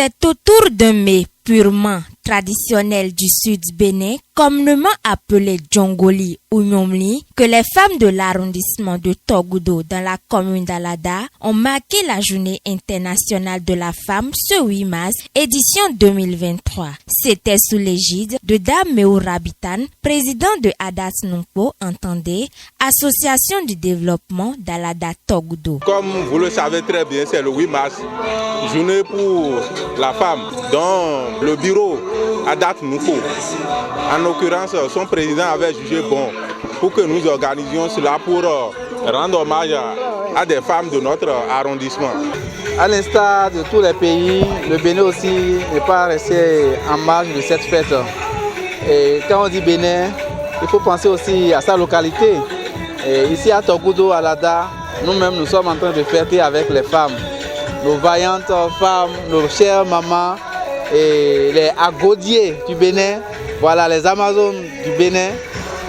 C'est autour d'un mets purement traditionnel du sud du Bénin, communément appelé Djongoli ou Nyomli, que les femmes de l'arrondissement de Togoudou dans la commune d'Alada ont marqué la journée internationale de la femme ce 8 mars, édition 2023. C'était sous l'égide de Dame Meo Rabitan, président de Adat Nungpo, entendez, Association du développement d'Alada Togoudou. Comme vous le savez très bien, c'est le 8 mars, journée pour la femme, dont le bureau Adat Nungpo. En l'occurrence, son président avait jugé bon pour que nous organisions cela pour rendre hommage à des femmes de notre arrondissement. À l'instar de tous les pays, le Bénin aussi n'est pas resté en marge de cette fête. Et quand on dit Bénin, il faut penser aussi à sa localité. Et ici à Togoudou, à Lada, nous-mêmes nous sommes en train de fêter avec les femmes. Nos vaillantes femmes, nos chères mamans, et les Agodiers du Bénin, voilà les Amazones du Bénin.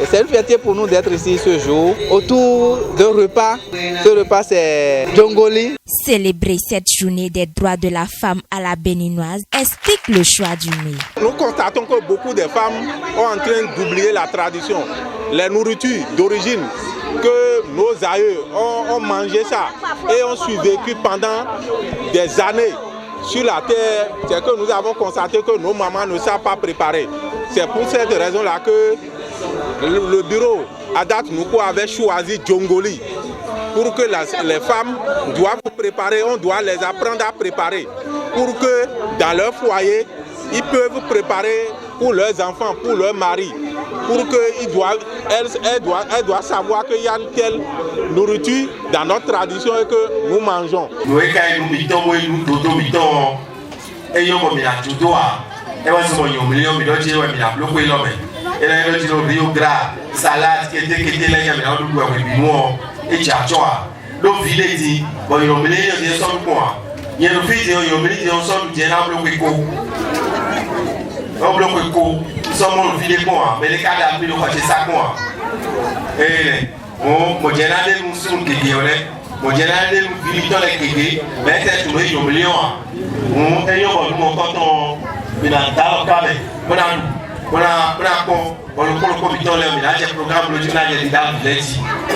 Et c'est une fierté pour nous d'être ici ce jour, autour d'un repas. Ce repas, c'est Djongoli. Célébrer cette journée des droits de la femme à la béninoise explique le choix du mets. Nous constatons que beaucoup de femmes sont en train d'oublier la tradition, les nourritures d'origine, que nos aïeux ont mangé ça et ont survécu pendant des années. Sur la terre, c'est que nous avons constaté que nos mamans ne savent pas préparer. C'est pour cette raison-là que le bureau Adat Nungpo avait choisi Djongoli pour que les femmes doivent préparer, on doit les apprendre à préparer pour que dans leur foyer, ils peuvent préparer pour leurs enfants, pour leurs maris, pour qu'elles doivent savoir qu'il y a une telle nourriture dans notre tradition et que nous mangeons. On bloque le coup, ils sont mon vidé quoi, mais les cas d'appui le côté ça quoi. Et mon général nous sommes qui diolé, mon général nous vivons les qui, mais c'est tout le million. On est mon canton, mais dans le cas,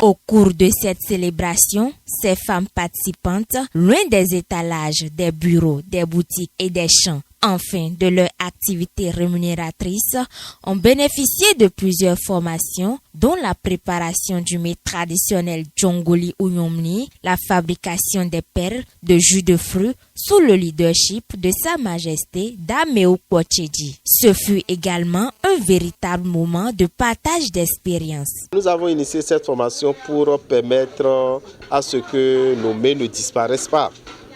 Au cours de cette célébration, ces femmes participantes, loin des étalages, des bureaux, des boutiques et des champs, enfin de leur activité rémunératrice, ont bénéficié de plusieurs formations, dont la préparation du mets traditionnel Djongoli ou Nyomli, la fabrication des perles de jus de fruits sous le leadership de Sa Majesté Dame Meo Kpotchédji. Ce fut également un véritable moment de partage d'expérience. Nous avons initié cette formation pour permettre à ce que nos mets ne disparaissent pas.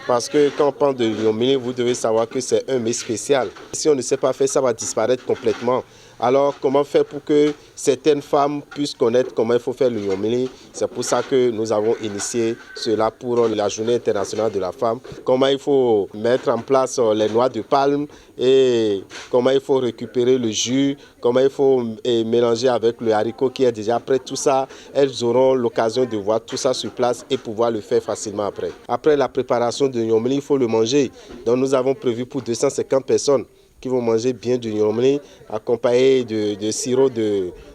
Parce que quand on parle de Nyomli, vous devez savoir que c'est un mets spécial. Si on ne sait pas faire, ça va disparaître complètement. Alors, comment faire pour que certaines femmes puissent connaître comment il faut faire le Nyomli? C'est pour ça que nous avons initié cela pour la Journée internationale de la femme. Comment il faut mettre en place les noix de palme et comment il faut récupérer le jus, comment il faut mélanger avec le haricot qui est déjà prêt. Tout ça, elles auront l'occasion de voir tout ça sur place et pouvoir le faire facilement après. Après la préparation de Nyomli, il faut le manger. Donc, nous avons prévu pour 250 personnes qui vont manger bien du Nyomli, accompagné de sirop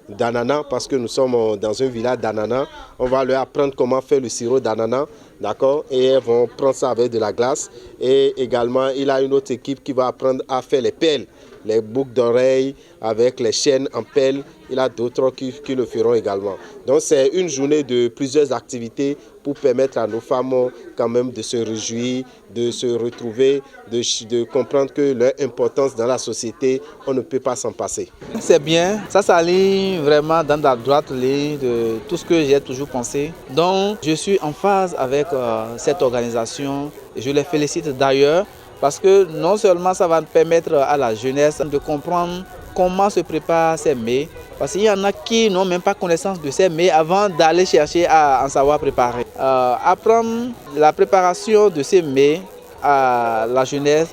d'ananas, parce que nous sommes dans un village d'ananas. On va leur apprendre comment faire le sirop d'ananas, d'accord? Et elles vont prendre ça avec de la glace. Et également, il y a une autre équipe qui va apprendre à faire les pelles, les boucles d'oreilles avec les chaînes en pelle. Il y a d'autres qui le feront également. Donc c'est une journée de plusieurs activités pour permettre à nos femmes quand même de se réjouir, de se retrouver, de comprendre que leur importance dans la société, on ne peut pas s'en passer. C'est bien, ça s'aligne vraiment dans la droite ligne de tout ce que j'ai toujours pensé. Donc je suis en phase avec cette organisation. Je les félicite d'ailleurs parce que non seulement ça va permettre à la jeunesse de comprendre comment se préparent ces mets, parce qu'il y en a qui n'ont même pas connaissance de ces mets avant d'aller chercher à en savoir préparer. Apprendre la préparation de ces mets à la jeunesse,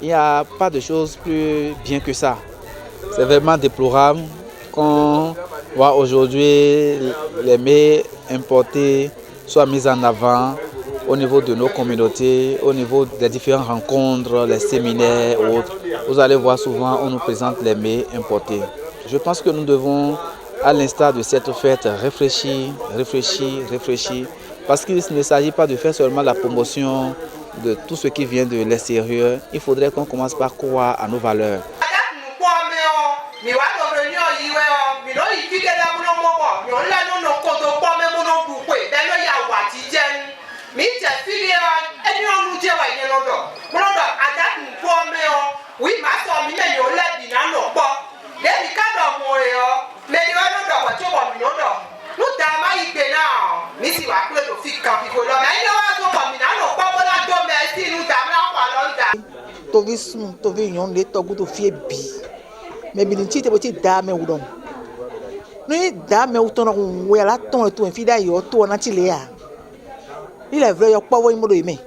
il n'y a pas de chose plus bien que ça. C'est vraiment déplorable qu'on voit aujourd'hui les mets importés soient mis en avant au niveau de nos communautés, au niveau des différentes rencontres, les séminaires ou autres. Vous allez voir souvent, on nous présente les mets importés. Je pense que nous devons, à l'instar de cette fête, réfléchir, parce qu'il ne s'agit pas de faire seulement la promotion de tout ce qui vient de l'extérieur. Il faudrait qu'on commence par croire à nos valeurs. Il est vrai, il y a pas de mais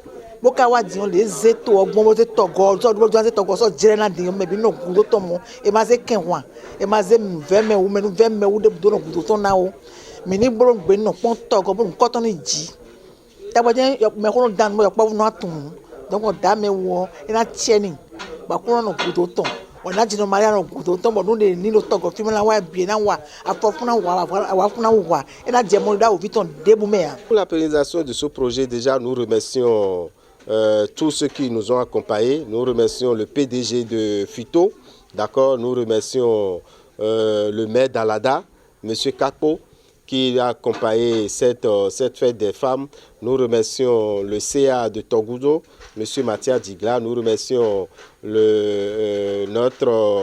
boka wa dion les eto ogbon te togo so do se togo so jire na dion me bi no gudo to mo e ma ze kenwa e ma ze veme wo menu veme wo de do no gudo to na o mi ni boro gbe no pon togo bo nko to ni ji ta bo je me ko no dan mo yo pa no atun donc o da me wo e na tieni ba ko no gudo to ona jino maria no gudo to mo no de ni no togo fi mo la wa bi na wa afofuna wa funa wa e na je mo da o viton debu me ya. Pour la pérennisation de ce projet, déjà nous remercions tous ceux qui nous ont accompagnés. Nous remercions le PDG de Fito, d'accord. Nous remercions le maire d'Alada, M. Kakpo, qui a accompagné cette fête des femmes. Nous remercions le CA de Togudo, M. Mathia Digla. Nous remercions notre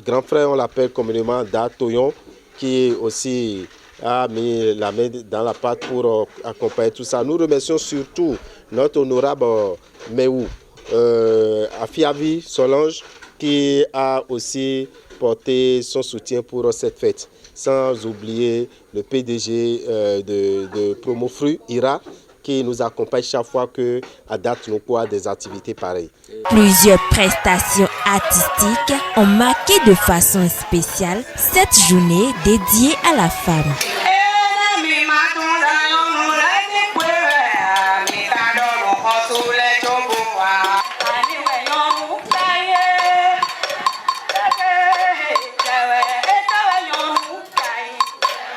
grand frère, on l'appelle communément Datoyon, qui aussi a mis la main dans la pâte pour accompagner tout ça. Nous remercions surtout notre honorable Meou, Afiavi Solange, qui a aussi porté son soutien pour cette fête. Sans oublier le PDG de Promofru, Ira, qui nous accompagne chaque fois que à date nous quoi des activités pareilles. Plusieurs prestations artistiques ont marqué de façon spéciale cette journée dédiée à la femme.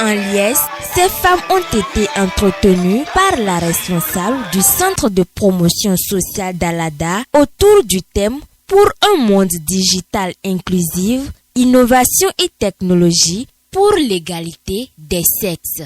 En liesse, ces femmes ont été entretenues par la responsable du centre de promotion sociale d'Alada autour du thème « Pour un monde digital inclusif, innovation et technologie pour l'égalité des sexes ».